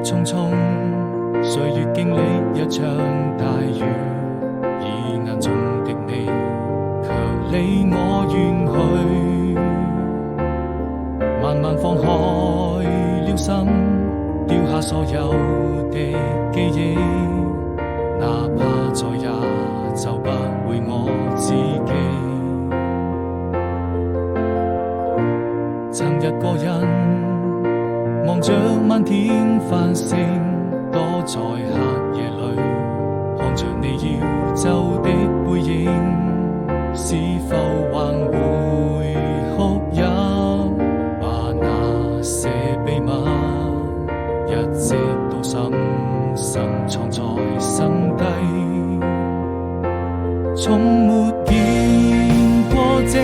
匆匆，歲月經歷一場大雨，以眼中的你卻離我遠去。慢慢放開了心，丟下所有的記憶，哪怕再也找不回我自己。曾一個人望着漫天繁星，躲在黑夜裏，看着你要走的背影，是否還會哭泣？把那些秘密一直都深深藏在心底，從沒見過這